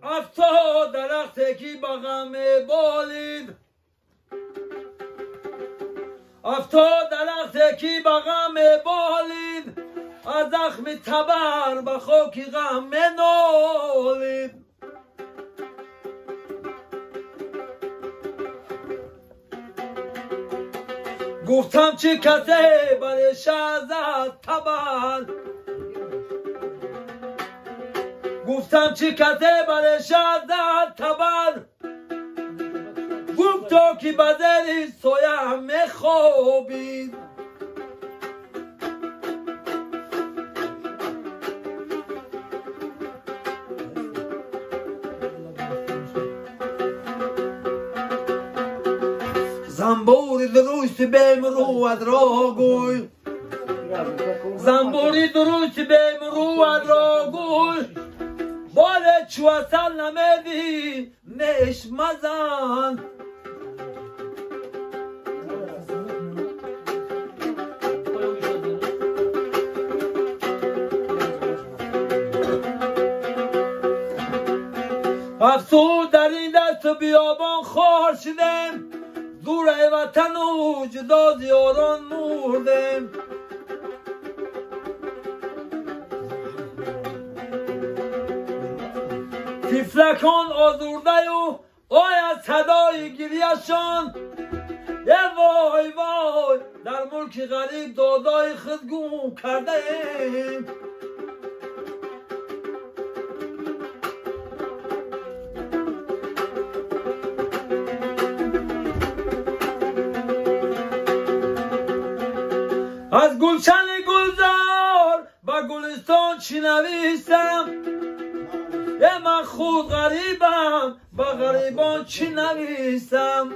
افتاد درخت کی بغم بالید افتاد درخت کی بغم بالید از زخم تبر به خاک غم نالید گفتم چه کسی برش زد تبر گفتم چه کسی برش زد تبر گفتا که بدلی سویم میخوابید زنبوری درست بمروت را گوی زنبوری درست بمروت را گوی باره چو اصل نمیدی نش مزن افسود در این دست بیابان خار شدم دور وطن و جدا دیاران مردم تفلکان آزرده و آید صدای گریهشان یه وای وای در ملک غریب دادای خود گم کرده ایم از گلشن گلزار با گلستان چی نویسم یه من خود غریبم با غریبان چی نویسم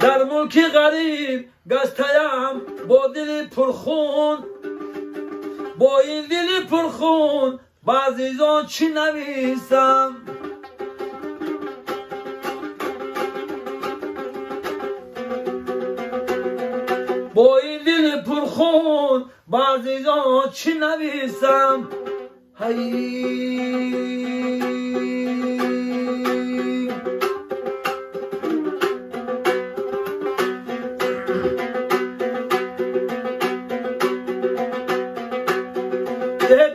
در ملک غریب گستیم با دل پرخون با این دل پرخون با عزیزان چی نویسم با این دل پرخون با عزیزان چی نویسم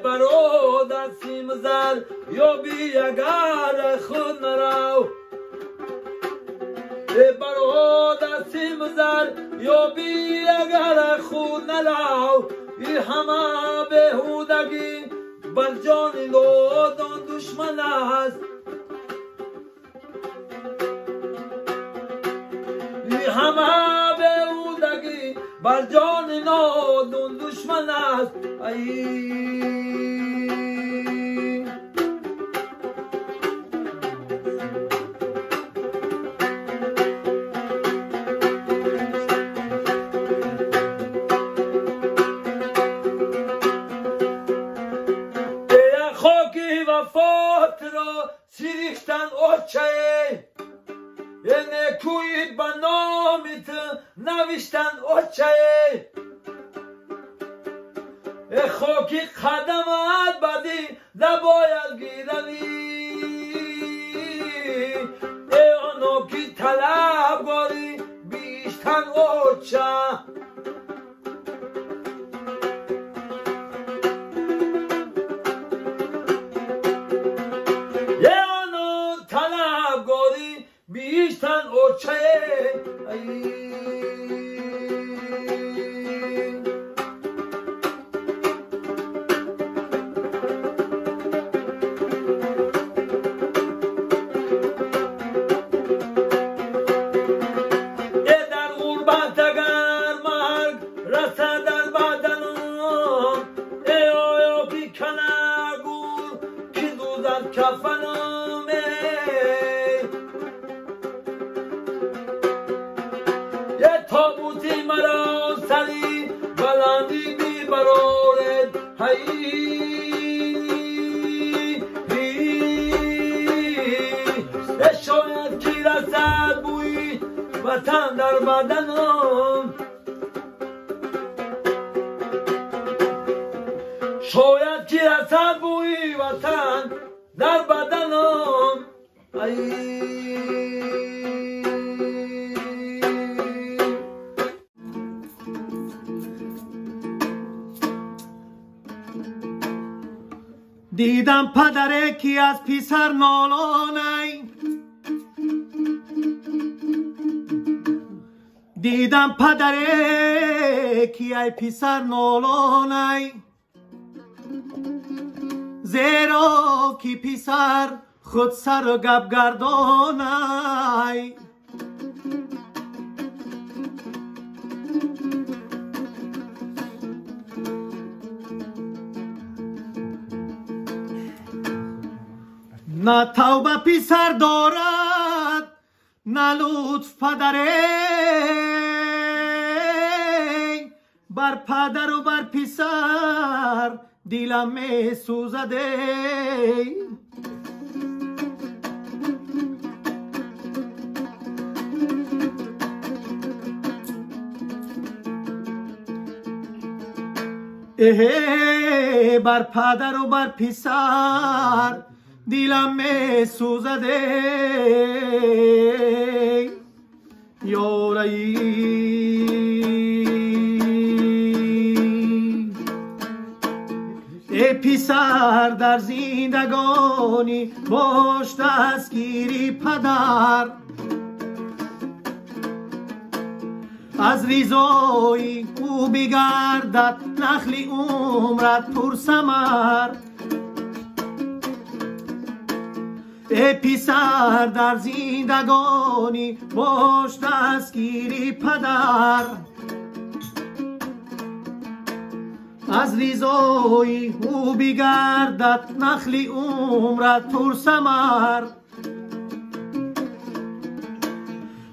برادر سیم زر یا بی اگر خود نرو برادر سیم زر یا بی اگر خود نرو ای همه بهودگی بر جان نادان دشمن است ای همه بهودگی بر جان نادان دشمن است وفات را سریختن اوچه یه نکوی به نامیت نوشتن اوچه ای خاکی قدمت بدی نباید گیروی ای آنو کی طلبگاری بیشتن اوچه بیشتن اوچه در غربت اگر مرگ رسد در بدنم ای آیا بی کنگور کی دوزد کفنم یه تابوتی مرا سری بلندی بی برارد شاید کی رسد بوی وطن در بدنم رسد بوی وطن در بدنم دیدم پدره کی از پسر نالانه دیدم پدره کی ای پسر نالانه زیرا کی پسر خود سر و گپ گردانه نه توبه پسر دارد نه لطف پدره بر پدر و بر پسر دلم می سوزده بر پدر و بر پسر دلم می سوزده یاری ای پسر در زندگانی باش دستگیری پدر از ریزای او بگردد نخل عمرت پر ثمر ای پسر در زندگانی باش دستگیری پدر از ریزای او بگردد نخل عمرت پر ثمر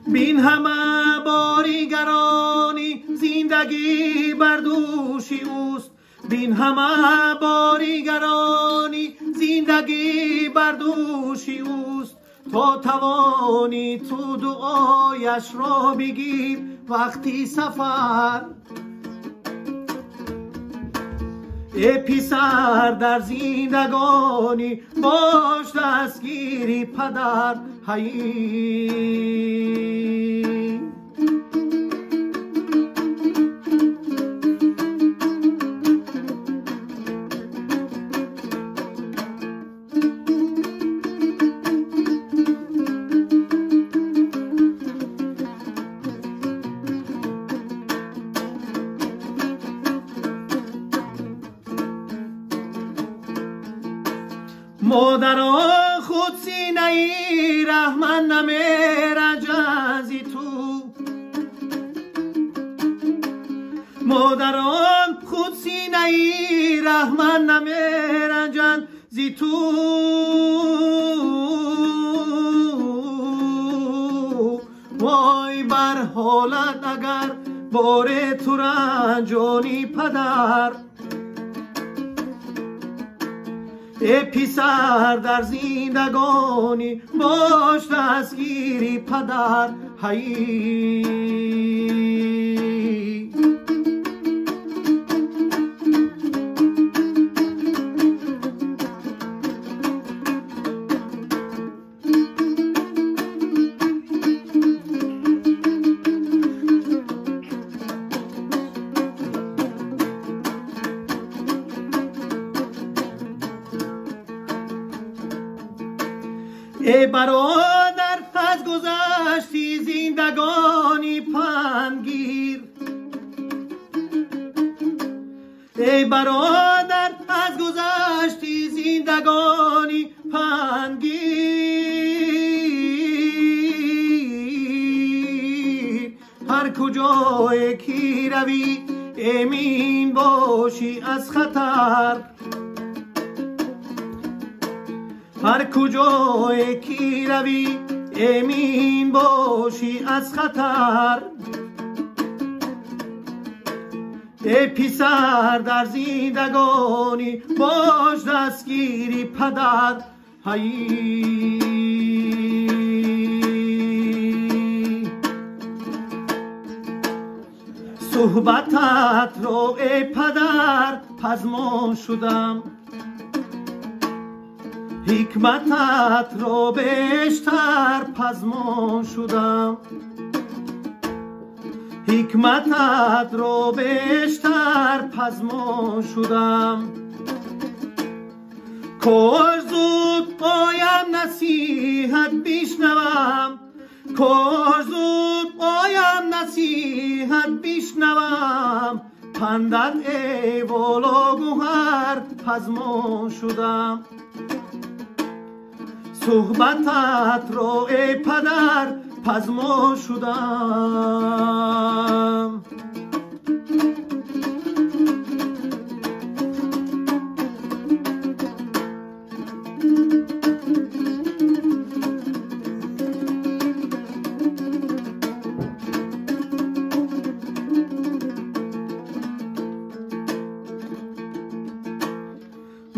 بین همه باریگرانی زندگی بر دوش اوست بین همه باریگرانی زندگی بر دوش اوست تا توانی تو دعایش را بگیر وقتی سفر ای پسر در زندگانی باش دستگیری پدر مادران خود سینه ای رحمن نمیرنجند تو مادران خود سینه ای رحمن نمیرنجند زی تو وای بر حالت اگر بار تو رنجانی پدر ای پسر در زندگانی باش دستگیری پدر ای برادر از گذشتی زندگانی پندگیر ای برادر از گذشتی زندگانی پندگیر هر کجای کی روی امین باشی از خطر هر کجای کی روی امین باشی از خطر ای پسر در زندگانی باش دستگیری پدر صحبتت رو ای پدر پزمان شدم حکمتت را بیشتر پزما شدم حکمتت را بیشتر پزما شدم کاش زود پایم نصیحت بشنوم کاش زود پایم نصیحت بشنوم پندت ای والا گوهر پزما شدم صحبتت را ای پدر پزما شدم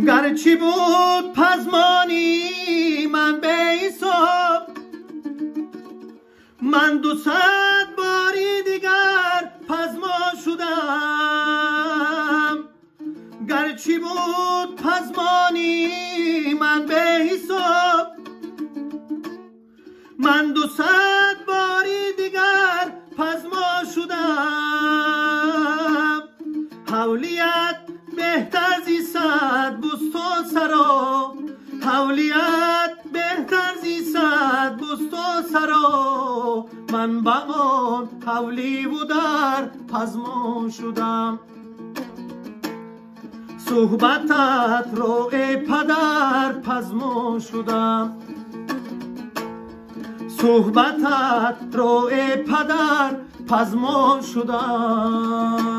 گرچه بود پزمانی من به حساب من 200 باری دیگر پزما شدم گرچه بود پزمانی من به حساب من 200 باری دیگر پزما شدم حولیت بهتر زی 100 بست و سرا حولیت بهتر زی 100 بست و سرا من با آن حولی و در پزما شدم صحبتت را ای پدر پزما شدم صحبتت را ای پدر پزما شدم